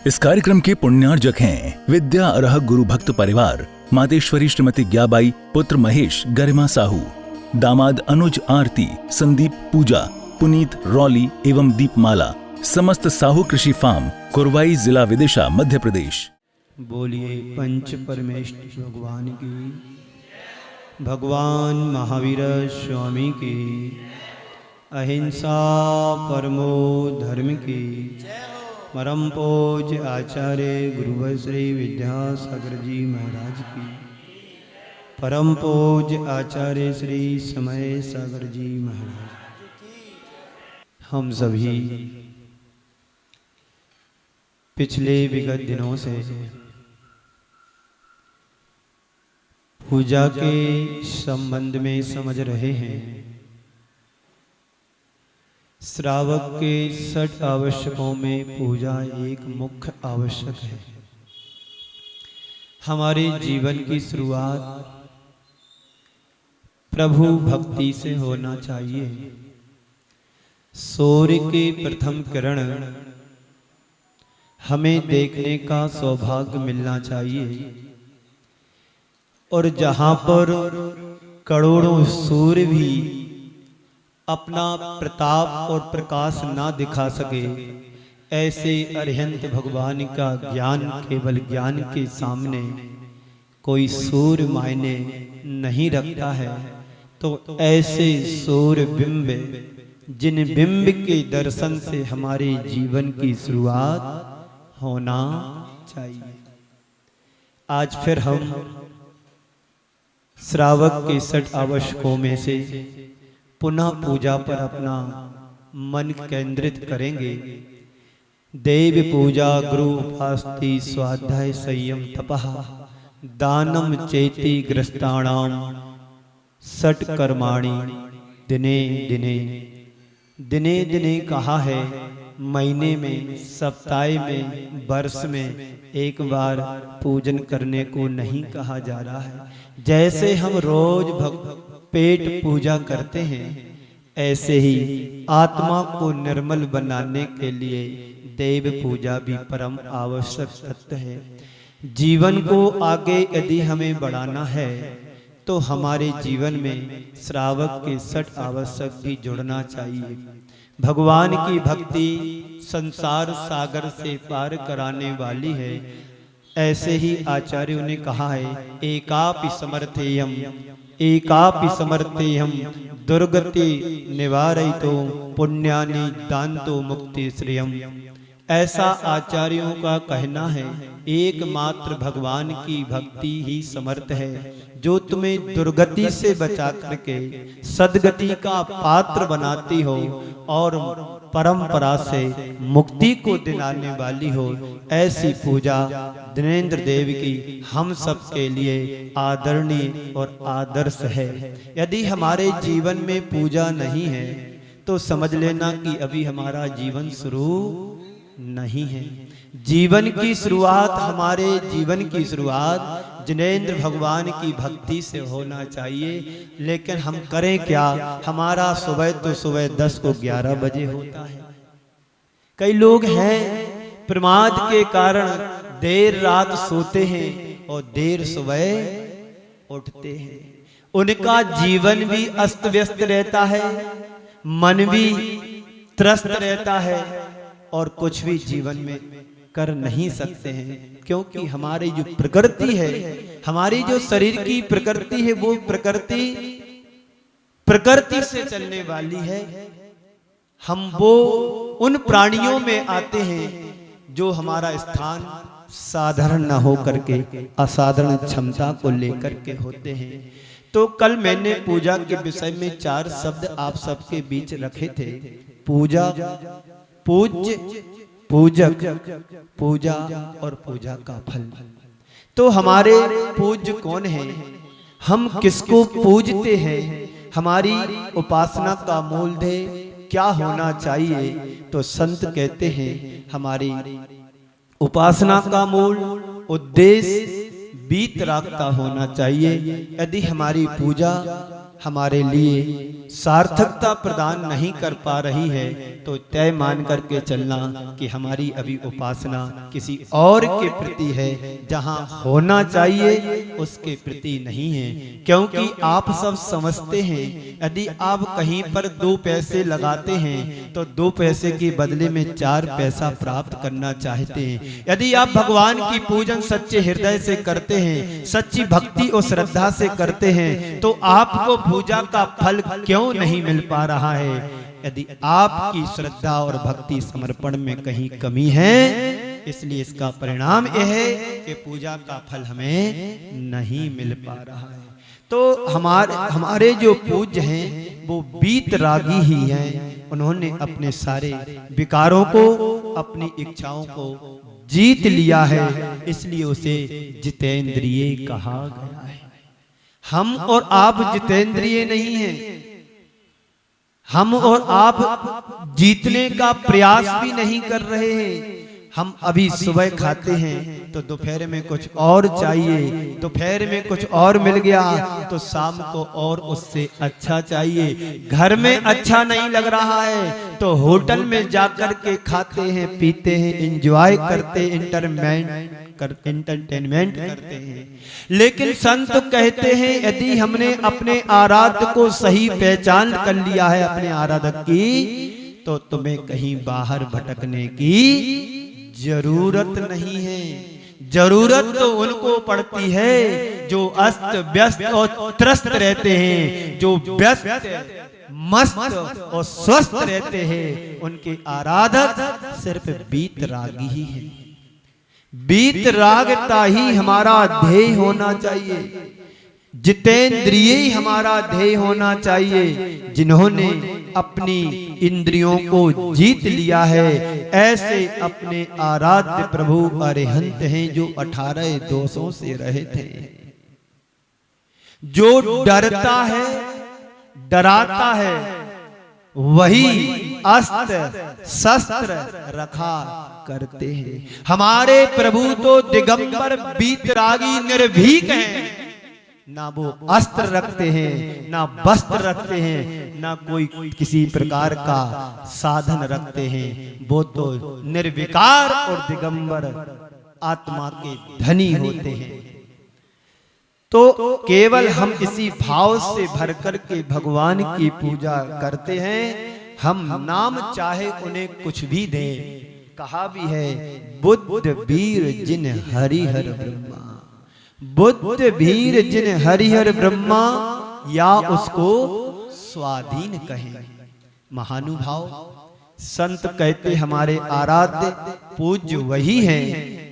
इस कार्यक्रम के पुण्यार्जक हैं विद्या अर्ह गुरु भक्त परिवार, मातेश्वरी श्रीमती ज्ञाबाई, पुत्र महेश, गरिमा साहू, दामाद अनुज आरती, संदीप पूजा, पुनीत रौली एवं दीपमाला, समस्त साहू कृषि फार्म, कुरवाई, जिला विदिशा, मध्य प्रदेश। बोलिए पंच परमेश्वर भगवान की, भगवान महावीर स्वामी की, अहिंसा परमो धर्म की, परम पूज्य आचार्य गुरुवर श्री विद्यासागर जी महाराज की, परम पूज्य आचार्य श्री समय सागर जी महाराज। हम सभी पिछले विगत दिनों से पूजा के संबंध में समझ रहे हैं। श्रावक के 6 आवश्यकों में पूजा एक मुख्य आवश्यक है। हमारे जीवन की शुरुआत प्रभु भक्ति से होना चाहिए। सूर्य के प्रथम किरण हमें देखने का सौभाग्य मिलना चाहिए, और जहां पर करोड़ों सूर्य भी अपना प्रताप और प्रकाश ना दिखा सके, ऐसे अरिहंत भगवान का ज्ञान केवल ज्ञान के सामने कोई सूर्य मायने नहीं रखता है। तो ऐसे सूर्य बिंब, जिन बिंब के दर्शन से हमारे जीवन की शुरुआत होना चाहिए। आज फिर हम श्रावक के 6 आवश्यकों में से पुनः पूजा पर अपना मन केंद्रित करेंगे। देव पूजा गुरु उपास्ति स्वाध्याय संयम तपः दानम चेति ग्रस्ताणाम 6 कर्माणि दिने दिने। दिने दिने कहा है, महीने में, सप्ताह में, वर्ष में एक बार पूजन करने को नहीं कहा जा रहा है। जैसे हम रोज पेट पूजा करते हैं, ऐसे ही आत्मा को निर्मल बनाने के लिए देव पूजा भी परम आवश्यक तत्व है। जीवन को आगे यदि हमें बढ़ाना है तो हमारे जीवन में श्रावक के 6 आवश्यक भी जुड़ना चाहिए। भगवान की भक्ति संसार सागर से पार कराने वाली है। ऐसे ही आचार्यों ने कहा है, एकापि समर्थेयम, एकापि समर्थेयम दुर्गति निवारयितो पुण्यानि दान्तो मुक्ति श्रियम। ऐसा आचार्यों का कहना है, एकमात्र भगवान की भक्ति ही समर्थ है, जो तुम्हें दुर्गति से बचा करके सदगति का पात्र बनाती हो और परंपरा से मुक्ति को दिलाने वाली हो। ऐसी पूजा दिनेंद्र देव की हम सब के लिए आदरणीय और आदर्श है। यदि हमारे जीवन में पूजा नहीं है तो समझ लेना कि अभी हमारा जीवन शुरू नहीं है। जीवन की शुरुआत, हमारे जीवन की शुरुआत जिनेंद्र भगवान की भक्ति से होना चाहिए। लेकिन हम करें क्या? हमारा सुबह तो सुबह 10 को 11 बजे होता है। कई लोग हैं प्रमाद के कारण देर रात सोते हैं और देर सुबह उठते हैं। उनका जीवन भी अस्त व्यस्त रहता है, मन भी त्रस्त रहता है और कुछ भी जीवन में कर नहीं सकते हैं। क्योंकि हमारी जो प्रकृति है, हमारी जो शरीर की प्रकृति है, वो प्रकृति से चलने वाली है। हम वो उन प्राणियों में आते हैं जो हमारा स्थान साधारण न हो करके असाधारण क्षमता को लेकर के होते हैं। तो कल मैंने पूजा के विषय में 4 शब्द आप सबके बीच रखे थे। पूजा, पूज्य, पूजक, पूजा और पूजा का फल। तो हमारे पूज्य कौन है? हम किसको पूजते हैं? हमारी उपासना का मूलधन क्या होना चाहिए? तो संत कहते हैं, हमारी उपासना का मूल उद्देश्य वीतरागता होना चाहिए। यदि हमारी पूजा हमारे लिए सार्थकता प्रदान नहीं कर पा रही है तो तय मान करके चलना कि हमारी अभी उपासना किसी और के प्रति है, जहां होना चाहिए उसके प्रति नहीं है। क्योंकि आप सब समझते हैं यदि आप कहीं पर 2 पैसे लगाते हैं तो 2 पैसे के बदले में 4 पैसा प्राप्त करना चाहते हैं। यदि आप भगवान की पूजन सच्चे हृदय से करते हैं, सच्ची भक्ति और श्रद्धा से करते हैं, तो आपको पूजा का फल क्यों नहीं मिल पा रहा है? यदि आपकी श्रद्धा और भक्ति समर्पण में कहीं कमी है, इसलिए इसका परिणाम यह है कि पूजा का फल हमें नहीं मिल पा रहा है। तो हमारे जो पूज्य हैं वो वीतरागी ही हैं। उन्होंने अपने सारे विकारों को, अपनी इच्छाओं को जीत लिया है, इसलिए उसे जितेंद्रिय कहा गया है। हम और आप जितेंद्रिय नहीं हैं। हम और आप जीतने का प्रयास भी नहीं कर रहे हैं। हम अभी सुबह खाते हैं तो दोपहर में कुछ और चाहिए, दोपहर में कुछ और मिल गया तो शाम को और उससे अच्छा चाहिए। घर में अच्छा नहीं लग रहा है तो होटल में जाकर के खाते हैं, पीते हैं, एंजॉय करते, एंटरटेनमेंट करते हैं। लेकिन संत कहते हैं यदि हमने अपने आराध्य को सही पहचान कर लिया है अपने आराधक की, तो तुम्हें कहीं बाहर भटकने की जरूरत नहीं है। जरूरत तो उनको पड़ती है जो अस्त व्यस्त और त्रस्त रहते हैं, जो व्यस्त मस्त और स्वस्थ रहते हैं। उनके आराधक सिर्फ वीतरागी ही है। वीतरागता ही हमारा ध्येय होना चाहिए, जितेंद्रिय ही हमारा ध्येय होना चाहिए। जिन्होंने अपनी इंद्रियों को जीत लिया है, ऐसे अपने आराध्य प्रभु अरिहंत हैं जो 18 दोषों से रहित हैं। जो डरता है, डराता है, वही अस्त्र शस्त्र रखा करते हैं। हमारे प्रभु तो दिगंबर वीतरागी निर्भीक हैं। ना वो अस्त्र रखते हैं, ना वस्त्र रखते हैं, ना कोई किसी प्रकार का साधन रखते हैं। वो तो निर्विकार और दिगंबर आत्मा के धनी होते हैं। तो केवल हम इसी भाव से भर कर के भगवान की पूजा करते हैं। हम नाम चाहे उन्हें कुछ भी दें। कहा भी है बुद्ध वीर जिन हरिहर ब्रह्मा, बुद्ध वीर जिन हरिहर ब्रह्मा, या उसको स्वाधीन कहें। महानुभाव संत कहते हमारे आराध्य पूज्य वही हैं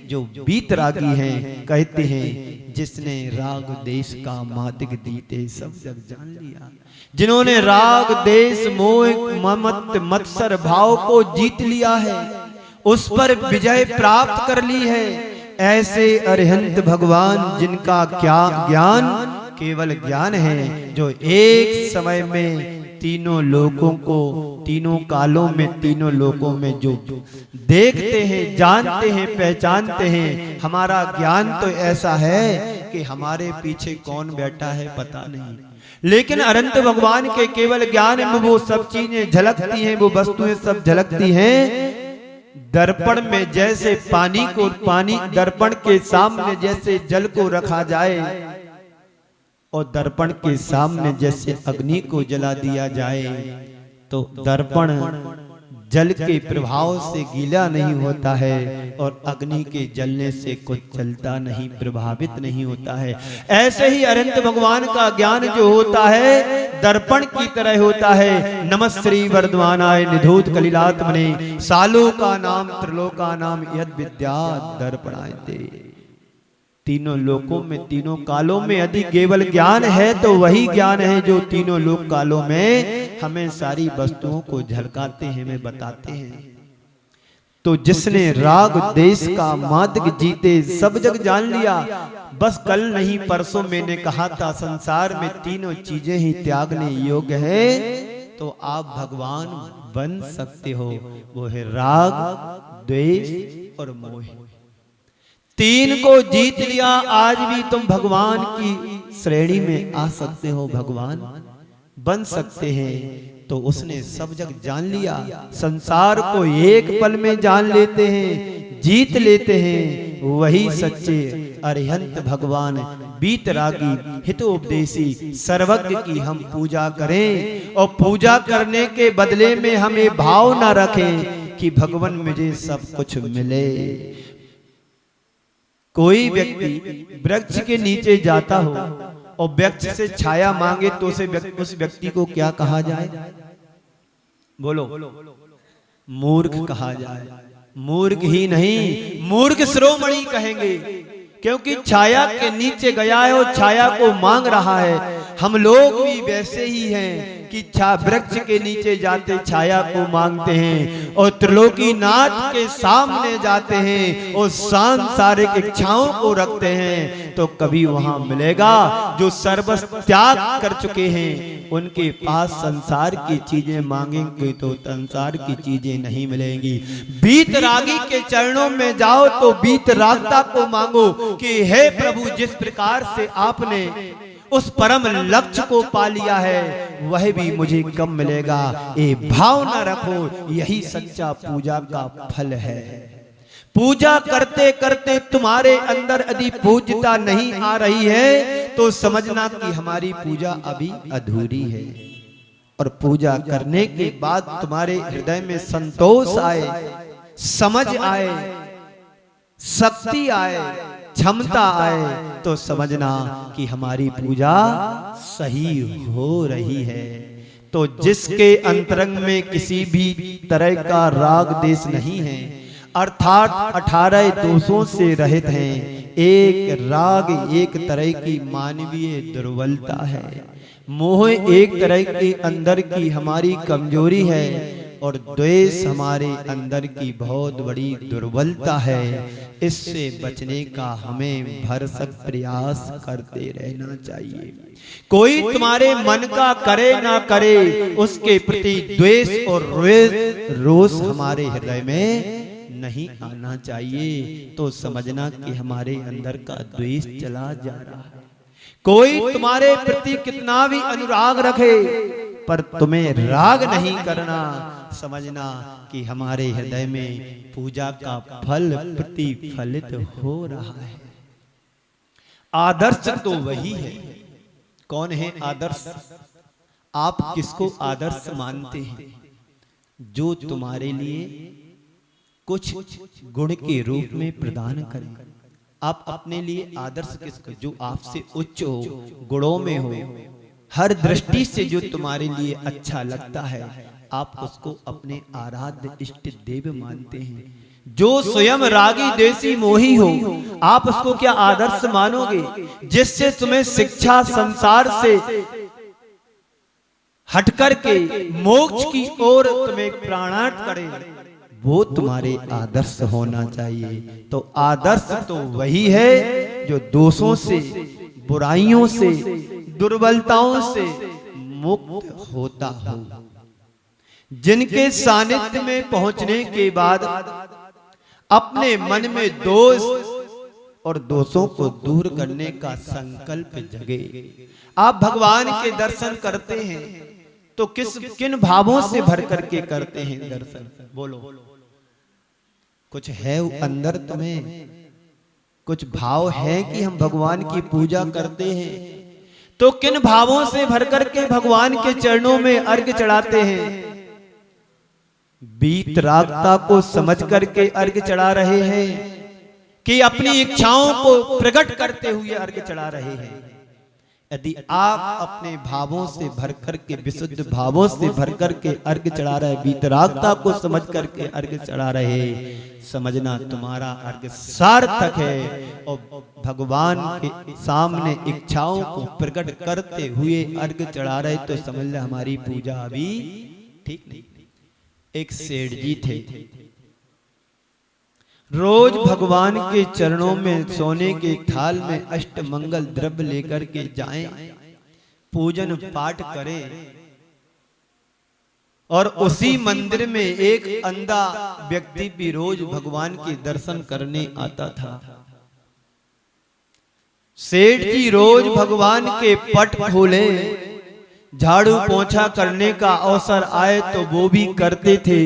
जो वीतरागी हैं। कहते हैं जिसने राग देश का मातिक दीते सब जग जान लिया। जिन्होंने राग देश मोह ममत्व मत्सर भाव को जीत लिया है, उस पर विजय प्राप्त कर ली है, ऐसे अरिहंत भगवान जिनका क्या ज्ञान केवल ज्ञान है, जो एक समय में तीनों लोकों को, तीनों कालों में, तीनों लोकों में जो देखते हैं, जानते हैं, पहचानते हैं। हमारा ज्ञान तो ऐसा है कि हमारे पीछे कौन बैठा है पता नहीं, लेकिन अनंत भगवान के केवल ज्ञान में वो सब चीजें झलकती हैं, वो वस्तुएं सब झलकती हैं। दर्पण में जैसे पानी को, पानी दर्पण के सामने जैसे जल को रखा जाए और दर्पण के सामने जैसे अग्नि को जला दिया जाए, तो दर्पण जल के प्रभाव से गीला नहीं होता है और अग्नि के जलने से कुछ चलता नहीं, प्रभावित नहीं होता है। ऐसे ही अनंत भगवान का ज्ञान जो होता है दर्पण की तरह होता है। नमः श्री वर्धमानाय निधूत कलिलात्मने सालों का नाम त्रिलोका नाम यद विद्या दर्पणायते। तीनों लोकों में, तीनों कालों में यदि केवल ज्ञान है तो वही ज्ञान है जो तीनों लोक कालों में हमें सारी वस्तुओं को झलकाते हैं, हमें बताते हैं। तो जिसने राग देश का मार्ग जीते सब जग जान लिया। बस कल नहीं परसों मैंने कहा था संसार में तीनों चीजें ही त्यागने योग्य है, तो आप भगवान बन सकते हो। वो है राग, द्वेष और मोह। तीन को जीत लिया, आज भी तुम भगवान की श्रेणी में आ सकते हो। भगवान बन सकते हैं तो उसने सब जग जान लिया। संसार को एक पल में जान लेते हैं, जीत लेते हैं, वही सच्चे अरिहंत भगवान बीतरागी हितोपदेशी सर्वज्ञ की हम पूजा करें। और पूजा करने के बदले में हम ये भाव ना रखें कि भगवान मुझे सब कुछ मिले। कोई व्यक्ति वृक्ष के नीचे जाता हो और वृक्ष से छाया मांगे तो उस व्यक्ति को क्या कहा जाए? बोलो, मूर्ख कहा जाए। मूर्ख ही नहीं, मूर्ख शिरोमणि कहेंगे, क्योंकि छाया के नीचे गया है और छाया को मांग रहा है। हम लोग भी वैसे ही हैं कि वृक्ष के नीचे जाते छाया को मांगते हैं और त्रिलोकीनाथ के सामने जाते हैं और सांसारिक इच्छाओं को रखते हैं, तो कभी वहां मिलेगा। जो सर्वस्व त्याग कर चुके हैं उनके पास संसार की चीजें मांगेंगे तो संसार की चीजें नहीं मिलेंगी। बीतरागी के चरणों में जाओ तो बीतरागता को मांगो कि हे प्रभु, जिस प्रकार से आपने उस परम लक्ष्य को पा लिया है वह भी मुझे कब मिलेगा। ये भावना रखो, यही सच्चा पूजा का फल है। पूजा करते करते तुम्हारे अंदर यदि पूज्यता नहीं आ रही है तो समझना कि हमारी पूजा अभी अधूरी है। और पूजा करने के बाद तुम्हारे हृदय में संतोष आए, समझ आए, शक्ति आए, क्षमता आए, तो समझना कि हमारी पूजा सही हो रही है। तो जिसके अंतरंग में किसी भी तरह का राग देश नहीं है, अर्थात 18 दोषों से रहित हैं, एक राग एक तरह की मानवीय दुर्बलता है, मोह एक तरह के अंदर की हमारी कमजोरी है और द्वेष हमारे अंदर की बहुत बड़ी दुर्बलता है। इससे बचने का हमें भरसक प्रयास करते रहना चाहिए। कोई तुम्हारे मन का करे ना करे, उसके प्रति द्वेष और रोष हमारे हृदय में नहीं आना चाहिए। तो समझना कि हमारे अंदर का द्वेष चला जा रहा है। कोई तुम्हारे प्रति कितना भी अनुराग रखे पर तुम्हें राग नहीं करना, समझना कि हमारे हृदय में पूजा का फल प्रतिफलित हो रहा है। आदर्श तो वही है। कौन है आदर्श? आप किसको आदर्श मानते हैं? जो तुम्हारे लिए कुछ गुण के रूप में प्रदान करे। आप अपने लिए आदर्श किसको? जो आपसे उच्च हो, गुणों में हो, हर दृष्टि से जो तुम्हारे लिए अच्छा लगता है, आप उसको अपने आराध्य इष्ट देव मानते हैं। जो स्वयं रागी देसी मोही हो, आप उसको क्या आदर्श मानोगे? जिससे तुम्हें शिक्षा संसार से हटकर के मोक्ष की ओर तुम्हें प्राणार्थ करे, वो तुम्हारे आदर्श होना चाहिए। तो आदर्श तो वही है जो दोषों से, बुराइयों से, दुर्बलताओं से मुक्त होता हो, जिनके सानिध्य में पहुंचने के बाद अपने मन में दोष और दोषों को दूर करने का संकल्प जगे। आप भगवान के दर्शन करते हैं तो किन भावों से भर करके करते हैं दर्शन? बोलो, कुछ है अंदर तुम्हें? कुछ भाव है कि हम भगवान की पूजा करते हैं तो किन भावों से भर करके भगवान के चरणों में अर्घ्य चढ़ाते हैं? बीतरागता को समझ करके अर्घ्य चढ़ा रहे हैं कि अपनी इच्छाओं को प्रकट करते हुए अर्घ्य चढ़ा रहे हैं? यदि आप अपने भावों से भर करके, विशुद्ध भावों से भर करके अर्घ्य चढ़ा रहे, बीतरागता को समझ करके अर्घ्य चढ़ा रहे, समझना तुम्हारा अर्घ्य सार्थक है। और भगवान के सामने इच्छाओं को प्रकट करते हुए अर्घ्य चढ़ा रहे तो समझ ले हमारी पूजा अभी ठीक नहीं। एक सेठ जी थे, रोज भगवान के चरणों में सोने के थाल में अष्टमंगल द्रव्य लेकर के जाएं, पूजन पाठ करें। और उसी मंदिर में एक अंधा व्यक्ति भी रोज भगवान के दर्शन करने आता था। सेठ जी रोज भगवान के पट खोले, झाड़ू पोंछा करने का अवसर आए तो वो भी करते थे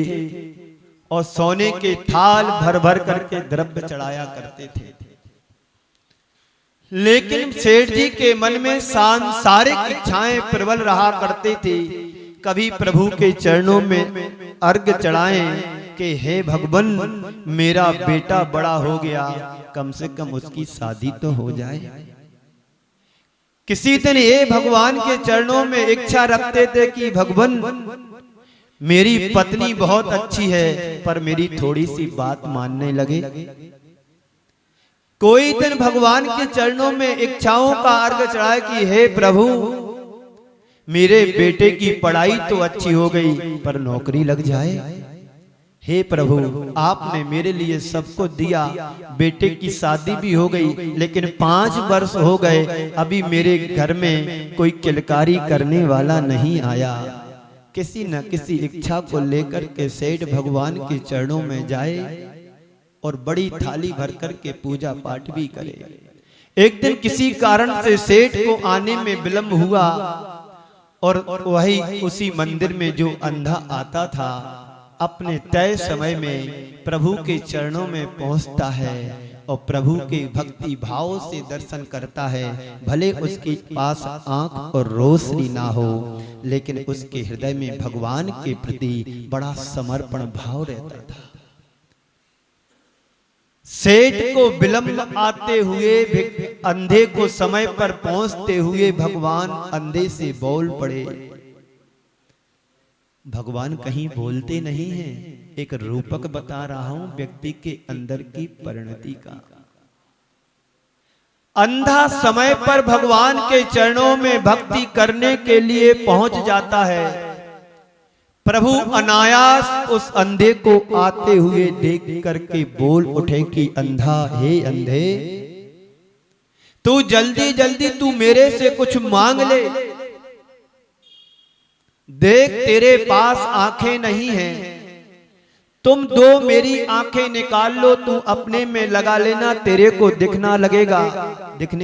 और सोने के थाल भर भर करके द्रव्य चढ़ाया करते थे। लेकिन सेठ जी के मन में सांसारिक इच्छाएं प्रबल रहा करते थे। कभी प्रभु के चरणों में अर्घ चढ़ाएं कि हे भगवान, मेरा बेटा बड़ा हो गया, कम से कम उसकी शादी तो हो जाए। किसी दिन ये भगवान के चरणों में इच्छा रखते थे कि भगवान, मेरी पत्नी बहुत अच्छी है पर मेरी थोड़ी सी बात मानने लगे। कोई दिन भगवान के चरणों में इच्छाओं का अर्घ चढ़ाए कि हे प्रभु, मेरे बेटे की पढ़ाई तो अच्छी हो गई पर नौकरी लग जाए। हे प्रभु, आपने मेरे लिए सबको दिया, बेटे की शादी भी हो गई, लेकिन 5 वर्ष हो गए, अभी मेरे घर में कोई किलकारी करने वाला नहीं आया। किसी न किसी इच्छा को लेकर के सेठ भगवान के चरणों में जाए और बड़ी थाली भर करके पूजा पाठ भी करे। एक दिन किसी कारण से सेठ को आने में विलंब हुआ और वही उसी मंदिर में जो अंधा आता था अपने तय समय में प्रभु के चरणों में पहुंचता है और प्रभु के भक्ति भाव से दर्शन करता है। भले उसके पास आंख और रोशनी ना हो, लेकिन उसके हृदय में भगवान के प्रति बड़ा समर्पण भाव रहता था। सेठ को विलंब आते हुए, अंधे को समय पर पहुंचते हुए भगवान अंधे से बोल पड़े। भगवान कहीं बोलते नहीं हैं, एक रूपक बता रहा हूं व्यक्ति के अंदर की परिणति का। अंधा समय पर भगवान के चरणों में भक्ति करने के लिए पहुंच जाता है। प्रभु अनायास उस अंधे को आते हुए देख करके बोल उठे कि अंधा, हे अंधे, तू जल्दी जल्दी तू मेरे से कुछ मांग ले। देख, तेरे पास आंखें नहीं हैं, तुम 2 मेरी आंखें निकाल लो, तू अपने में लगा लेना, तेरे को दिखने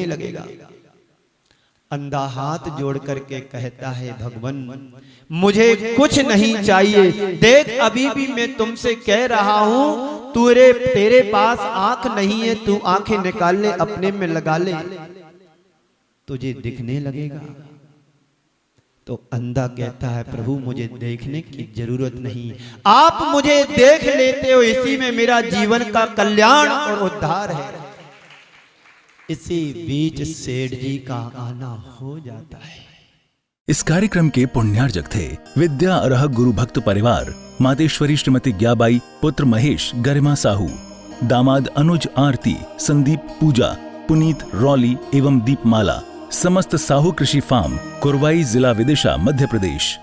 लगेगा। अंधा हाथ जोड़ करके कहता है, भगवान मुझे कुछ नहीं चाहिए, देख अभी भी मैं तुमसे कह रहा हूं, तेरे पास आंख नहीं है, तू आंखें निकाल ले, अपने में लगा ले, तुझे दिखने लगेगा। तो अंधा कहता है, प्रभु मुझे देखने की जरूरत नहीं, आप मुझे देख लेते हो, इसी में मेरा जीवन का कल्याण और उद्धार है। इसी बीच सेठ जी का आना हो जाता है। इस कार्यक्रम के पुण्यार्जक थे विद्या अरह गुरु भक्त परिवार, मातेश्वरी श्रीमती ग्याबाई, पुत्र महेश गरिमा साहू, दामाद अनुज आरती, संदीप पूजा, पुनीत रौली एवं दीपमाला, समस्त साहू कृषि फार्म, कुरवाई, जिला विदिशा, मध्य प्रदेश।